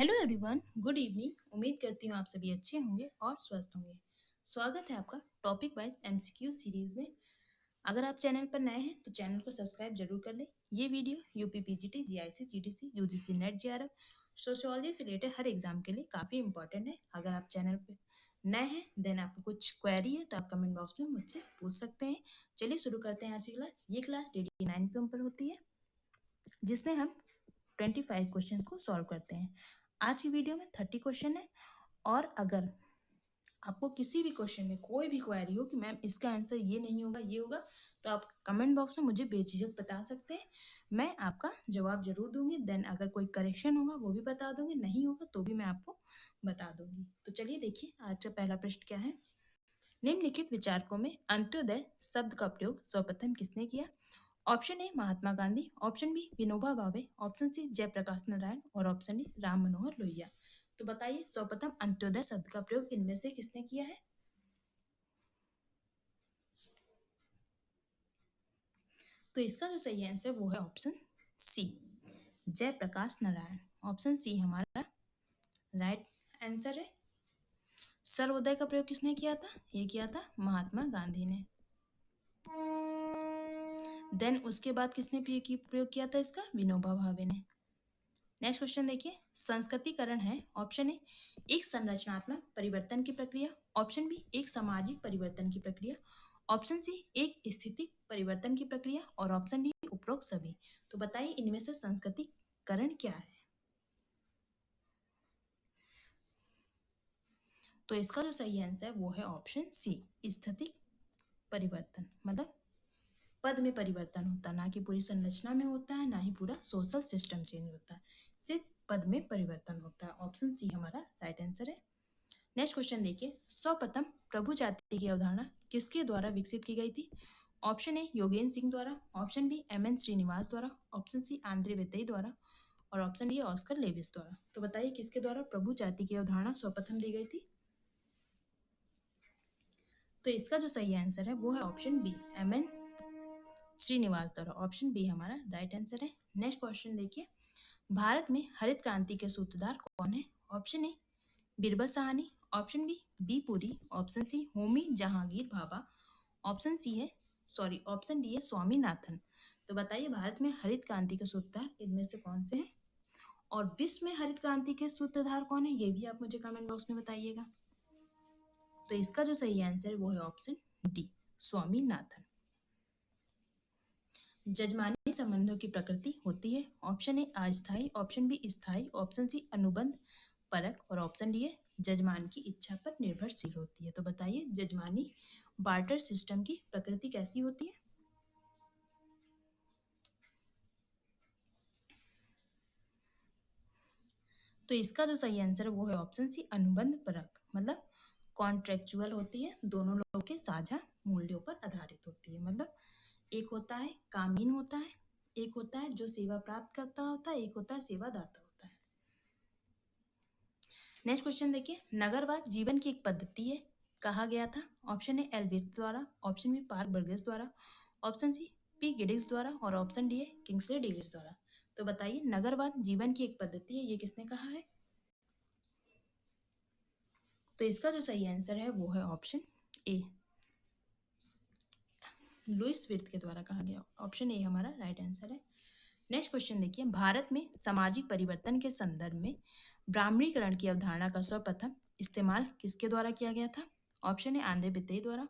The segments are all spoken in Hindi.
Hello everyone, good evening. उम्मीद करती हूँ आप सभी अच्छे होंगे और स्वस्थ होंगे। स्वागत है आपका टॉपिक वाइज एमसीक्यू सीरीज में। अगर आप चैनल पर नए हैं तो चैनल को सब्सक्राइब जरूर कर लें। ये video UP PGT, GIC, GDC, UGC net, JRF, sociology से रिलेटेड हर एग्जाम के लिए काफ़ी इंपॉर्टेंट है। अगर आप चैनल पर नए हैं देन आपको कुछ क्वेरी है तो आप कमेंट बॉक्स में मुझसे पूछ सकते हैं। चलिए शुरू करते हैं आज की क्लास। ये क्लास डेली 9 PM पर होती है जिसमें हम 25 क्वेश्चन को सॉल्व करते हैं। आज की वीडियो में 30 क्वेश्चन है और अगर आपको किसी भी क्वेश्चन में कोई भी क्वेरी हो कि मैम इसका आंसर ये नहीं होगा ये होगा, तो आप कमेंट बॉक्स में मुझे बेझिझक बता सकते हैं। मैं आपका जवाब जरूर दूंगी। देन अगर कोई करेक्शन होगा वो भी बता दूंगी, नहीं होगा तो भी मैं आपको बता दूंगी। तो चलिए देखिए आज का पहला प्रश्न क्या है। निम्नलिखित विचारकों में अंत्योदय शब्द का प्रयोग सर्वप्रथम किसने किया? Option A Mahatma Gandhi, option B Vinoba Bhave, option C Jayaprakash Narayan और ऑप्शन डी राम मनोहर लोहिया। तो बताइए सर्वप्रथम अंत्योदय शब्द का प्रयोग इनमें से किसने किया है? तो इसका जो सही आंसर वो है option C, Jayaprakash Narayan. Option C हमारा राइट आंसर है। सर्वोदय का प्रयोग किसने किया था? ये किया था महात्मा गांधी ने। देन उसके बाद किसने प्रयोग किया था इसका? विनोबा भावे ने। नेक्स्ट क्वेश्चन देखिए, संस्कृतिकरण है ऑप्शन ए एक संरचनात्मक परिवर्तन की प्रक्रिया, ऑप्शन बी एक सामाजिक परिवर्तन की प्रक्रिया, ऑप्शन सी एक स्थितिक परिवर्तन की प्रक्रिया और ऑप्शन डी उपरोक्त सभी। तो बताइए इनमें से संस्कृतिकरण क्या है? तो इसका जो सही आंसर है वो है ऑप्शन सी, स्थितिक परिवर्तन। मतलब पद में परिवर्तन होता है, ना कि पूरी संरचना में होता है, ना ही पूरा सोशल सिस्टम चेंज होता है, सिर्फ पद में परिवर्तन होता है। ऑप्शन सी हमारा राइट आंसर है। नेक्स्ट क्वेश्चन देखिए, सर्वप्रथम प्रभु जाति की अवधारणा किसके द्वारा विकसित की गई थी? ऑप्शन ए योगेंद्र सिंह द्वारा, ऑप्शन बी एम.एन. श्रीनिवास द्वारा, ऑप्शन सी आंद्रे वितई द्वारा और ऑप्शन डी ऑस्कर लेविस द्वारा। तो बताइए किसके द्वारा प्रभु जाति की अवधारणा सर्वप्रथम दी गई थी? तो इसका जो सही आंसर है वो है ऑप्शन बी, एम.एन. श्रीनिवास द्वारा। ऑप्शन बी हमारा राइट आंसर है। नेक्स्ट क्वेश्चन देखिए, भारत में हरित क्रांति के सूत्रधार कौन है? Option A Birbal Sahni, option B Puri, option C Homi Jahangir Bhabha, option D है स्वामीनाथन। तो बताइए भारत में हरित क्रांति के सूत्रधार इनमें से कौन से हैं और विश्व में हरित क्रांति के सूत्रधार कौन है ये भी आप मुझे कमेंट बॉक्स में बताइएगा। तो इसका जो सही आंसर है वो है ऑप्शन डी, स्वामीनाथन। जजमानी संबंधों की प्रकृति होती है, ऑप्शन ए अस्थायी, ऑप्शन बी स्थायी, ऑप्शन सी अनुबंध परक और ऑप्शन डी है जजमान की इच्छा पर निर्भरशील होती है। तो बताइए जजमानी बार्टर सिस्टम की प्रकृति कैसी होती है? तो इसका जो सही आंसर है वो है ऑप्शन सी, अनुबंध परक। मतलब कॉन्ट्रेक्चुअल होती है, दोनों लोगों के साझा मूल्यों पर आधारित होती है। मतलब एक होता है कामीन होता है, एक होता है जो सेवा प्राप्त करता होता है, एक होता है सेवादाता होता है। नेक्स्ट क्वेश्चन देखिए, नगरवाद जीवन की एक पद्धति है कहा गया था। ऑप्शन ए एल्विथ द्वारा, ऑप्शन बी पार्क बर्गेस द्वारा, ऑप्शन सी पी गिडिग्स द्वारा और ऑप्शन डी है किंग्सले डेविस द्वारा। तो बताइए नगरवाद जीवन की एक पद्धति है ये किसने कहा है? तो इसका जो सही आंसर है वो है ऑप्शन ए, लुइस विर्थ के द्वारा कहा गया। ऑप्शन ए हमारा राइट आंसर है। नेक्स्ट क्वेश्चन देखिए, भारत में सामाजिक परिवर्तन के संदर्भ में ब्राह्मणीकरण की अवधारणा का सर्वप्रथम इस्तेमाल किसके द्वारा किया गया था? ऑप्शन ए आंद्रे बितेई द्वारा,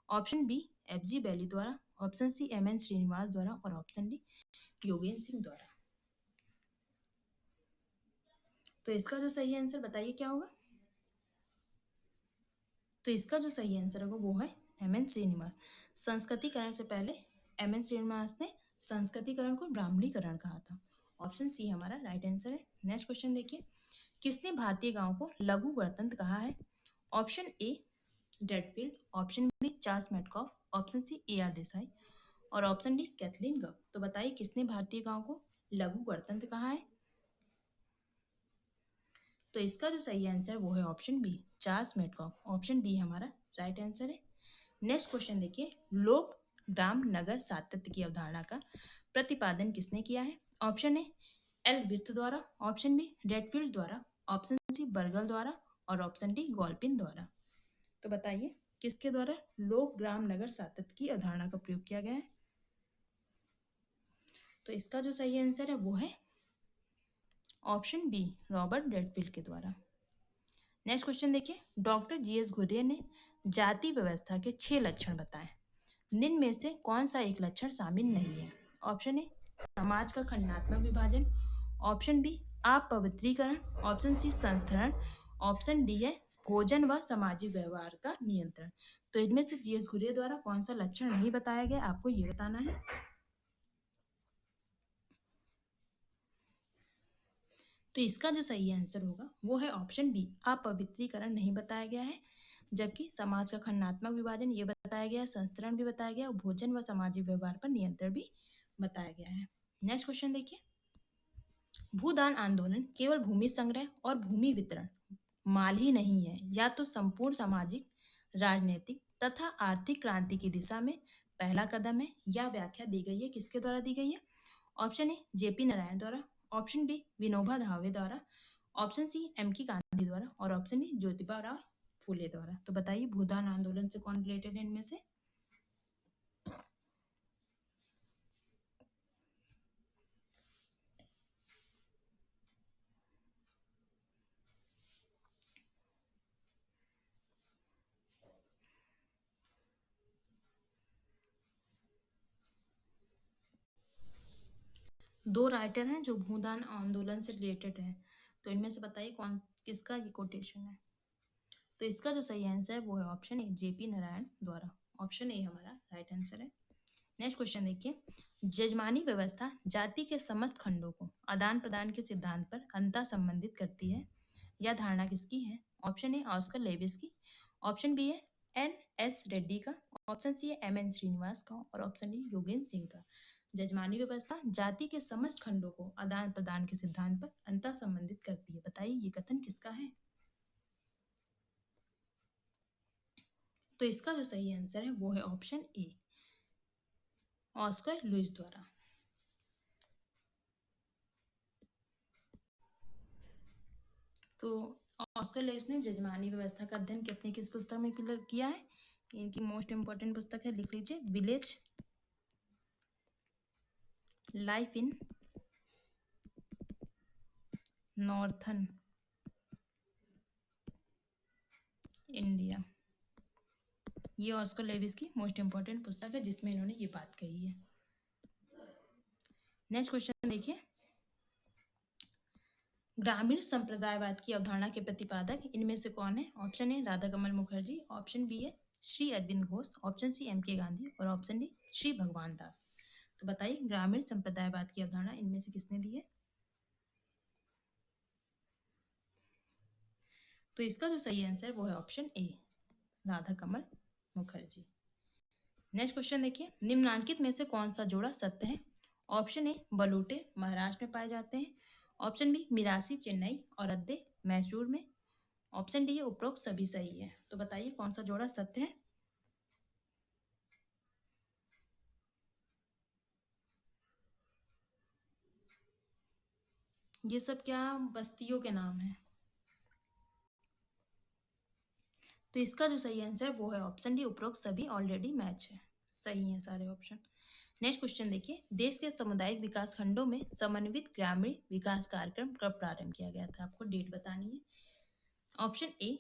ऑप्शन बी एफ.जी. बैली द्वारा, ऑप्शन सी एम.एन. श्रीनिवास द्वारा और ऑप्शन डी योगेंद्र सिंह द्वारा। तो इसका जो सही आंसर बताइए क्या होगा? तो इसका जो सही आंसर होगा वो है एम.एन. श्रीनिवास। संस्कृतिकरण से पहले एम.एन. श्रीनिवास ने संस्कृतिकरण को ब्राह्मणीकरण कहा था। ऑप्शन सी हमारा राइट आंसर है। नेक्स्ट क्वेश्चन देखिए, किसने भारतीय गांव को लघु गणतंत्र कहा है? Option A Redfield, option B Charles Metcalfe, option C A R. Desai और ऑप्शन डी कैथलीन गव। तो बताइए किसने भारतीय गांव को लघु गणतंत्र कहा है? तो इसका जो सही आंसर वो है option B, Charles Metcalfe. Option B हमारा राइट आंसर है। नेक्स्ट क्वेश्चन देखिए, लोक ग्राम नगर सातत्य की अवधारणा का प्रतिपादन किसने किया है? ऑप्शन ए एल विर्थ द्वारा, ऑप्शन बी डेडफील्ड द्वारा, ऑप्शन सी बर्गल द्वारा और ऑप्शन डी गॉलपिन द्वारा। तो बताइए किसके द्वारा लोक ग्राम नगर सातत्य की अवधारणा का प्रयोग किया गया है। तो इसका जो सही आंसर है वो है ऑप्शन बी रॉबर्ट ब्रेडफील्ड के द्वारा। नेक्स्ट क्वेश्चन देखिए, डॉक्टर जीएस घुरियर ने जाति व्यवस्था के 6 लक्षण बताए, निम्न में से कौन सा एक लक्षण शामिल नहीं है। ऑप्शन ए समाज का खंडात्मक विभाजन, ऑप्शन बी अपवित्रीकरण, ऑप्शन सी संस्थरण, ऑप्शन डी है भोजन व सामाजिक व्यवहार का नियंत्रण। तो इनमें से जीएस घुरियर द्वारा कौन सा लक्षण नहीं बताया गया, आपको ये बताना है। तो इसका जो सही आंसर होगा वो है ऑप्शन बी अपवित्रीकरण नहीं बताया गया है, जबकि समाज का खंडात्मक विभाजन ये बताया गया, संस्तरण भी बताया गया और भोजन व सामाजिक व्यवहार पर नियंत्रण भी बताया गया है। नेक्स्ट क्वेश्चन देखिए, भूदान आंदोलन केवल भूमि संग्रह और भूमि वितरण माल ही नहीं है, या तो संपूर्ण सामाजिक, राजनीतिक तथा आर्थिक क्रांति की दिशा में पहला कदम है। यह व्याख्या दी गई है, किसके द्वारा दी गई है। ऑप्शन ए जेपी नारायण द्वारा, ऑप्शन बी विनोबा भावे द्वारा, ऑप्शन सी एम की गांधी द्वारा और ऑप्शन डी ज्योतिबा राव फूले द्वारा। तो बताइए भूदान आंदोलन से कौन रिलेटेड है इनमें से। दो राइटर हैं जो भूदान आंदोलन से रिलेटेड हैं, तो इनमें से बताइए कौन किसका ये कोटेशन है। तो इसका जो सही आंसर है वो है ऑप्शन ए जेपी नारायण द्वारा। ऑप्शन ए हमारा राइट आंसर है। नेक्स्ट क्वेश्चन देखिए, जजमानी व्यवस्था जाति के समस्त खंडों को आदान प्रदान के सिद्धांत पर अंतः संबंधित करती है। यह धारणा किसकी है। ऑप्शन ए ऑस्कर लेविस की, ऑप्शन बी है एन एस रेड्डी का, ऑप्शन सी है एम एन श्रीनिवास का और ऑप्शन डी योगेंद्र सिंह का। जजमानी व्यवस्था जाति के समस्त खंडों को आदान प्रदान के सिद्धांत पर अंतः संबंधित करती है। बताइए ये कथन किसका है। तो इसका जो सही आंसर है वो है ऑप्शन ए ऑस्कर लुइस द्वारा। तो ऑस्कर लुइस ने जजमानी व्यवस्था का अध्ययन अपनी किस पुस्तक में किया है। इनकी मोस्ट इंपॉर्टेंट पुस्तक है, लिख लीजिए, village life in northern India. ये ऑस्कर लेविस की मोस्ट इंपॉर्टेंट पुस्तक है जिसमें इन्होंने ये बात कही है। नेक्स्ट क्वेश्चन देखिए, ग्रामीण संप्रदायवाद की अवधारणा के प्रतिपादक इनमें से कौन है। Option A Radha Kamal Mukherjee, option B है Shri Aurobindo Ghosh, option C M K Gandhi और ऑप्शन डी श्री भगवान दास। तो बताइए ग्रामीण संप्रदायवाद की अवधारणा इनमें से किसने दी है। तो इसका जो सही आंसर वो है option A Radha Kamal Mukherjee. Next question देखिए, निम्नांकित में से कौन सा जोड़ा सत्य है। ऑप्शन ए बलूटे महाराष्ट्र में पाए जाते हैं, ऑप्शन बी मिरासी चेन्नई और अद्दे मैसूर में, ऑप्शन डी उपरोक्त सभी सही है। तो बताइए कौन सा जोड़ा सत्य है। ये सब क्या बस्तियों के नाम है। तो इसका जो सही आंसर वो है ऑप्शन डी उपरोक्त सभी ऑलरेडी मैच है, सही है सारे ऑप्शन। नेक्स्ट क्वेश्चन देखिए, देश के सामुदायिक विकास खंडों में समन्वित ग्रामीण विकास कार्यक्रम कब प्रारंभ किया गया था। आपको डेट बतानी है। ऑप्शन ए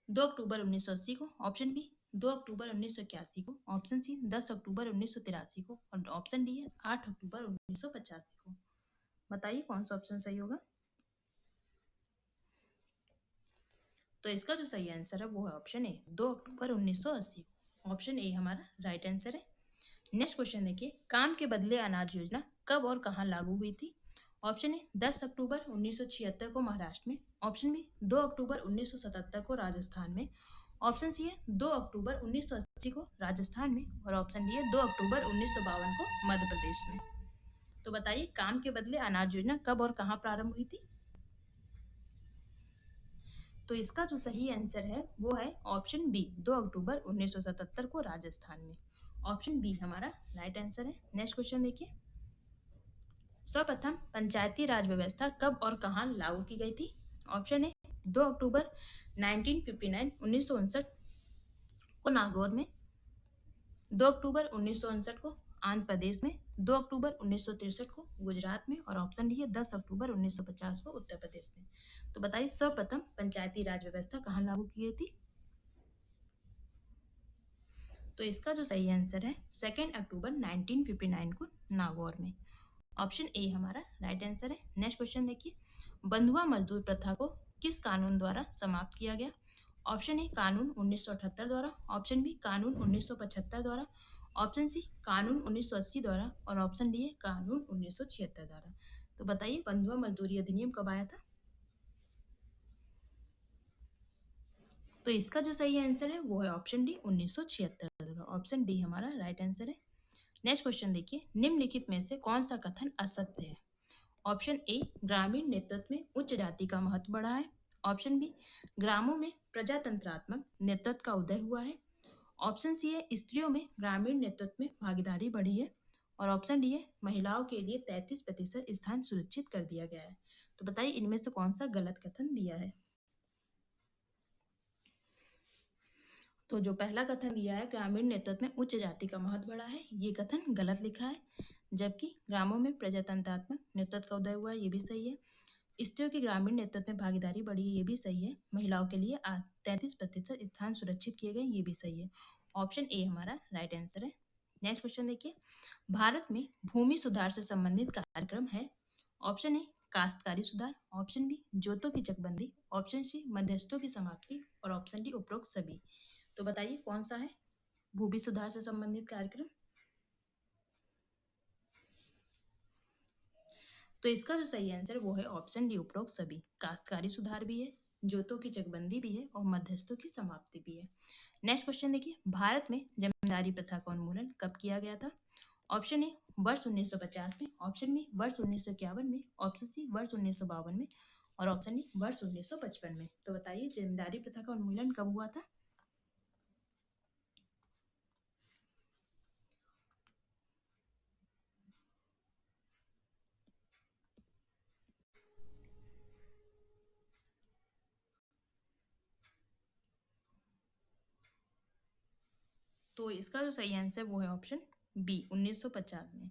2 अक्टूबर 1980 को, ऑप्शन बी 2 अक्टूबर 1981 को, ऑप्शन सी 10 अक्टूबर 1983 को और ऑप्शन डी है 8 अक्टूबर 1985 को। बताइए कौन सा ऑप्शन सही होगा। तो इसका जो सही आंसर है वो है option A 2 October 1980। Option A हमारा राइट आंसर है। नेक्स्ट क्वेश्चन देखिए, काम के बदले अनाज योजना कब और कहां लागू हुई थी। ऑप्शन ए 10 अक्टूबर 1976 को महाराष्ट्र में, ऑप्शन बी 2 अक्टूबर 1977 को राजस्थान में, ऑप्शन सी है 2 अक्टूबर 1980 को राजस्थान में और ऑप्शन डी है 2 अक्टूबर 1952 को मध्य प्रदेश में। तो बताइए काम के बदले अनाज योजना कब और कहां प्रारंभ हुई थी। तो इसका जो सही आंसर है वो है ऑप्शन बी 2 अक्टूबर 1977 को राजस्थान में। ऑप्शन बी हमारा राइट आंसर है। नेक्स्ट क्वेश्चन देखिए, सर्वप्रथम पंचायती राज व्यवस्था कब और कहाँ लागू की गई थी? ऑप्शन ए 2 अक्टूबर 1959 को नागौर में, 2 अक्टूबर 1959 को आंध्र प्रदेश में, 2 अक्टूबर 1963 को गुजरात में, और ऑप्शन डी है 10 अक्टूबर 1950 को उत्तर प्रदेश में। तो बताइए सर्वप्रथम पंचायती राज व्यवस्था कहाँ लागू की गई थी? तो इसका जो सही आंसर है 2 अक्टूबर 1959 को नागौर में। ऑप्शन ए हमारा राइट आंसर है। नेक्स्ट क्वेश्चन देखिए, बंधुआ मजदूर प्रथा को किस कानून द्वारा समाप्त किया गया? ऑप्शन ए कानून 1978 द्वारा, ऑप्शन बी कानून 1975 द्वारा, ऑप्शन सी कानून 1980 द्वारा, और ऑप्शन डी है कानून 1976 द्वारा। तो बताइए बंधुआ मजदूरी अधिनियम कब आया था? तो इसका जो सही आंसर है वो है ऑप्शन डी 1976 द्वारा। ऑप्शन डी हमारा राइट आंसर है। नेक्स्ट क्वेश्चन देखिए, निम्नलिखित में से कौन सा कथन असत्य है? ऑप्शन ए ग्रामीण नेतृत्व में उच्च जाति का महत्व बढ़ा है, ऑप्शन बी ग्रामों में प्रजातंत्रात्मक नेतृत्व का उदय हुआ है, ऑप्शन सी है स्त्रियों में ग्रामीण नेतृत्व में भागीदारी बढ़ी है, और ऑप्शन डी है महिलाओं के लिए 33% स्थान सुरक्षित कर दिया गया है। तो बताइए इनमें से कौन सा गलत कथन दिया है? तो जो पहला कथन दिया है ग्रामीण नेतृत्व में उच्च जाति का महत्व बढ़ा है, ये कथन गलत लिखा है, जबकि ग्रामों में प्रजातंत्रात्मक नेतृत्व का उदय हुआ है, ये भी सही है। स्त्रियों की ग्रामीण नेतृत्व में भागीदारी बढ़ी है, ये भी सही है। महिलाओं के लिए 33% स्थान सुरक्षित किए गए, ये भी सही है। ऑप्शन ए हमारा राइट आंसर है। नेक्स्ट क्वेश्चन देखिए, भारत में भूमि सुधार से संबंधित कार्यक्रम है। ऑप्शन ए काश्तकारी सुधार, ऑप्शन बी जोतों की चकबंदी, ऑप्शन सी मध्यस्थों की समाप्ति, और ऑप्शन डी उपरोक्त सभी। तो बताइए कौन सा है भूमि सुधार से संबंधित कार्यक्रम? तो इसका जो सही आंसर वो है ऑप्शन डी उपरोक्त सभी। काश्तकारी सुधार भी है, जोतों की चकबंदी भी है, और मध्यस्थों की समाप्ति भी है। नेक्स्ट क्वेश्चन देखिए, भारत में जमींदारी प्रथा का उन्मूलन कब किया गया था? ऑप्शन ए वर्ष 1950 में, ऑप्शन बी वर्ष 1951 में, ऑप्शन सी वर्ष 1952 में, और ऑप्शन डी वर्ष 1955 में। तो बताइए जमींदारी प्रथा का उन्मूलन कब हुआ था? तो इसका जो सही आंसर वो है ऑप्शन बी 1950 में।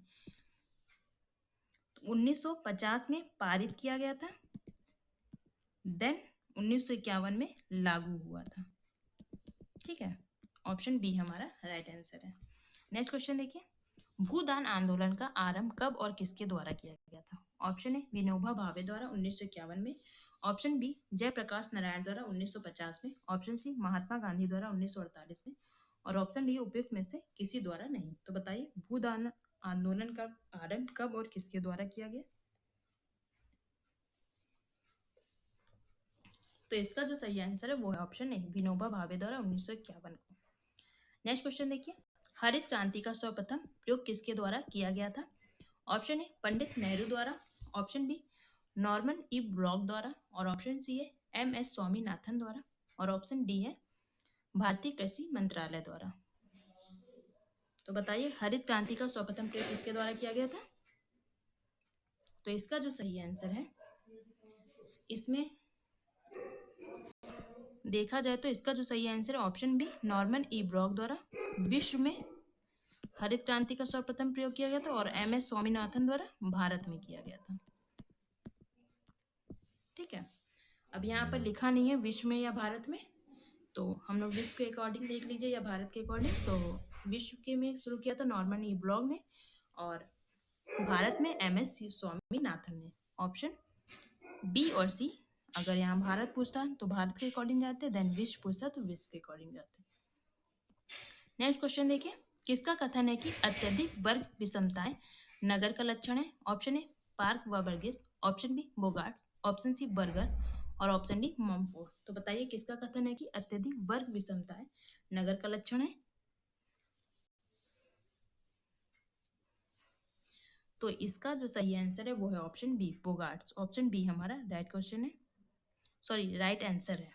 तो 1950 में पारित किया गया था, देन 1951 में लागू हुआ था। ठीक है, ऑप्शन बी हमारा राइट आंसर है। नेक्स्ट क्वेश्चन देखिए, भूदान आंदोलन का आरंभ कब और किसके द्वारा किया गया था? ऑप्शन ए विनोबा भावे द्वारा 1951 में, ऑप्शन बी जयप्रकाश नारायण द्वारा 1950 में, ऑप्शन सी महात्मा गांधी द्वारा 1948 में, और ऑप्शन डी उपयुक्त में से किसी द्वारा नहीं। तो बताइए भूदान आंदोलन का आरंभ कब और किसके द्वारा किया गया? तो इसका जो सही आंसर है वो है ऑप्शन ए विनोबा भावे द्वारा 1951 को। नेक्स्ट क्वेश्चन देखिए, हरित क्रांति का सर्वप्रथम प्रयोग किसके द्वारा किया गया था? ऑप्शन ए पंडित नेहरू द्वारा, option B Norman E Block द्वारा, और ऑप्शन सी है MS स्वामीनाथन द्वारा, और ऑप्शन डी है भारतीय कृषि मंत्रालय द्वारा। तो बताइए हरित क्रांति का सर्वप्रथम प्रयोग किसके द्वारा किया गया था? तो इसका जो सही आंसर है, इसमें देखा जाए तो इसका जो सही आंसर है option B Norman E Block द्वारा विश्व में हरित क्रांति का सर्वप्रथम प्रयोग किया गया था, और MS स्वामीनाथन द्वारा भारत में किया गया था। ठीक है, अब यहाँ पर लिखा नहीं है विश्व में या भारत में, तो हम लोग विश्व के अकॉर्डिंग देख लीजिए या भारत के अकॉर्डिंग। तो विश्व के में शुरू किया था नॉर्मन ई ब्लॉक ने, और भारत में MS स्वामीनाथन ने। ऑप्शन बी और सी, अगर यहाँ भारत पूछता तो भारत के अकॉर्डिंग जाते, देन विश्व पूछता तो विश्व के अकॉर्डिंग जाते। नेक्स्ट क्वेश्चन देखिए, किसका कथन है कि अत्यधिक वर्ग विषमताएं नगर का लक्षण है? ऑप्शन ए पार्क व वर्गीस, option B Bogart, option C Berger, और ऑप्शन डी मॉमफोर्ड। तो बताइए किसका कथन है कि अत्यधिक वर्ग विषमताएं नगर का लक्षण है? तो इसका जो सही आंसर है वो है ऑप्शन बी बोगार्ट्स। ऑप्शन बी हमारा राइट क्वेश्चन है, सॉरी राइट आंसर है।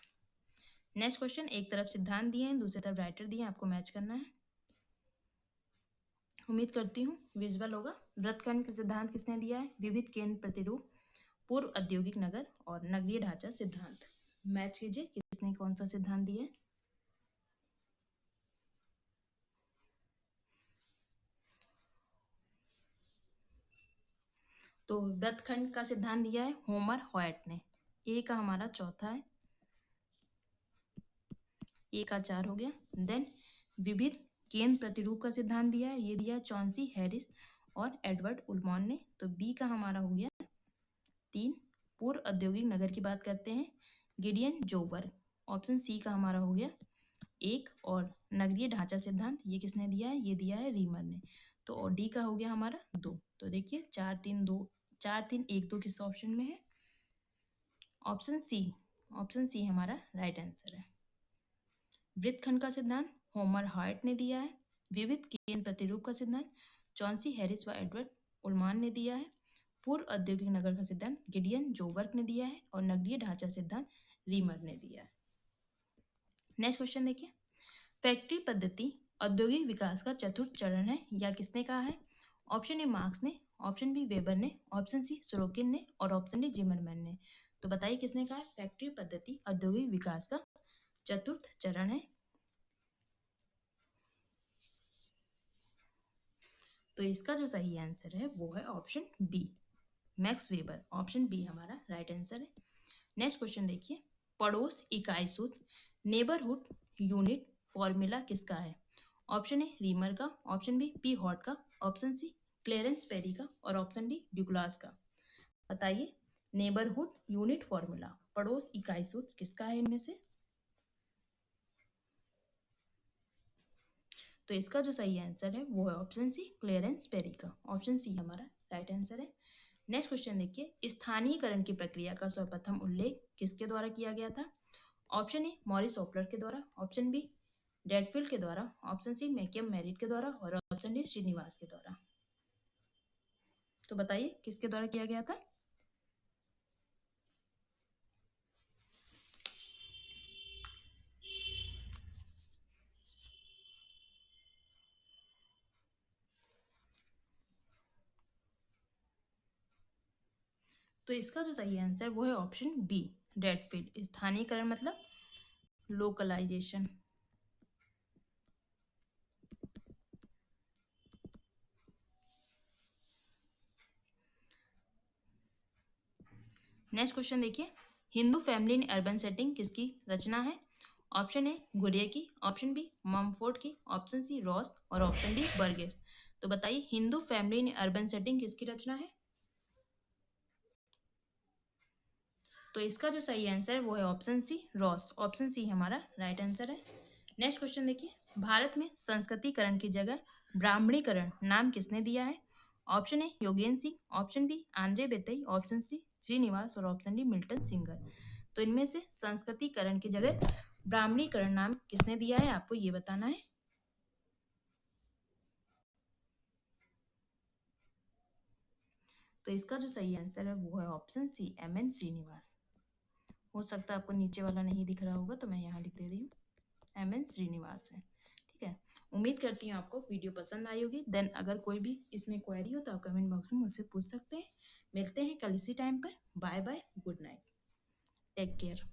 नेक्स्ट क्वेश्चन, एक तरफ सिद्धांत दिए हैं दूसरी तरफ राइटर दिए हैं, आपको मैच करना है। उम्मीद करती हूँ विजुअल होगा। वृत्तखंड का सिद्धांत किसने दिया है? विविध केंद्र प्रतिरूप, पूर्व औद्योगिक नगर और नगरीय ढांचा सिद्धांत। मैच कीजिए किसने कौन सा सिद्धांत दिया है। तो वृत्तखंड का सिद्धांत दिया है होमर हॉयट ने। ए का हमारा चौथा है, ए का 4 हो गया। देन विविध केंद्र प्रतिरूप का सिद्धांत दिया है, ये दिया है चॉन्सी हैरिस और एडवर्ड उल्मॉन ने। तो बी का हमारा हो गया 3। पूर्व औद्योगिक नगर की बात करते हैं, गिडियन जोबर्ग। ऑप्शन सी का हमारा हो गया 1। और नगरीय ढांचा सिद्धांत ये किसने दिया है? ये दिया है रीमर ने। तो डी का हो गया हमारा 2। तो देखिए 4 3 2 4 3 1 2 किस ऑप्शन में है? ऑप्शन सी। ऑप्शन सी हमारा राइट आंसर है। वृत्तखंड का सिद्धांत होमर हार्ट ने दिया है। विविध केंद्र प्रतिरूप का सिद्धांत चॉन्सी हैरिस व एडवर्ड उल्मान ने दिया है। पूर्व औद्योगिक नगर का सिद्धांत गिडियन जोबर्ग ने दिया है और नगरीय ढांचा सिद्धांत रीमर ने दिया है। नेक्स्ट क्वेश्चन देखिए, फैक्ट्री पद्धति औद्योगिक विकास का चतुर्थ चरण है, या किसने कहा है? ऑप्शन ए मार्क्स ने, ऑप्शन बी वेबर ने, ऑप्शन सी सोरोकिन ने और ऑप्शन डी जिमरमैन ने। तो बताइए किसने कहा है फैक्ट्री पद्धति औद्योगिक विकास का चतुर्थ चरण है? तो इसका जो सही आंसर है वो है option B, Max Weber. Option B हमारा राइट आंसर है। नेक्स्ट क्वेश्चन देखिए, पड़ोस इकाई सूत्र नेबरहुड यूनिट फॉर्मूला किसका है? ऑप्शन ए रीमर का, ऑप्शन बी पी हॉट का, ऑप्शन सी क्लेरेंस पेरी का और ऑप्शन डी ड्यूग्लास का। बताइए नेबरहुड यूनिट फॉर्मूला, पड़ोस इकाई सूत्र किसका है इनमें से? तो इसका जो सही आंसर है वो है ऑप्शन सी क्लेरेंस पेरी का। ऑप्शन सी हमारा राइट आंसर है। नेक्स्ट क्वेश्चन देखिए, स्थानीयकरण की प्रक्रिया का सर्वप्रथम उल्लेख किसके द्वारा किया गया था? ऑप्शन ए मॉरिस ओपलर के द्वारा, ऑप्शन बी डेडफील्ड के द्वारा, ऑप्शन सी मैकियम मेरिट के द्वारा और ऑप्शन डी श्रीनिवास के द्वारा। तो बताइए किसके द्वारा किया गया था? तो इसका जो सही आंसर वो है ऑप्शन बी डेडफील्ड। स्थानीयकरण मतलब लोकलाइजेशन। नेक्स्ट क्वेश्चन देखिए, Hindu family in urban setting किसकी रचना है? ऑप्शन ए गुरिया की, ऑप्शन बी ममफोर्ड की, ऑप्शन सी रॉस और ऑप्शन डी बर्गेस। तो बताइए Hindu family in urban setting किसकी रचना है? तो इसका जो सही आंसर है वो है option C Ross. Option C हमारा राइट आंसर है। नेक्स्ट क्वेश्चन देखिए, भारत में संस्कृतिकरण की जगह ब्राह्मणीकरण नाम किसने दिया है? Option A Yogen Singh, option B Andre Beteille, option C Srinivas और ऑप्शन डी मिल्टन सिंगर। तो इनमें से संस्कृतिकरण की जगह ब्राह्मणीकरण नाम किसने दिया है आपको ये बताना है। तो इसका जो सही आंसर है वो है option C M N Srinivas. हो सकता है आपको नीचे वाला नहीं दिख रहा होगा तो मैं यहाँ लिख दे रही हूँ, एम एन श्रीनिवास है। ठीक है, उम्मीद करती हूँ आपको वीडियो पसंद आई होगी। देन अगर कोई भी इसमें क्वेरी हो तो आप कमेंट बॉक्स में मुझसे पूछ सकते हैं। मिलते हैं कल इसी टाइम पर। Bye bye, good night, take care.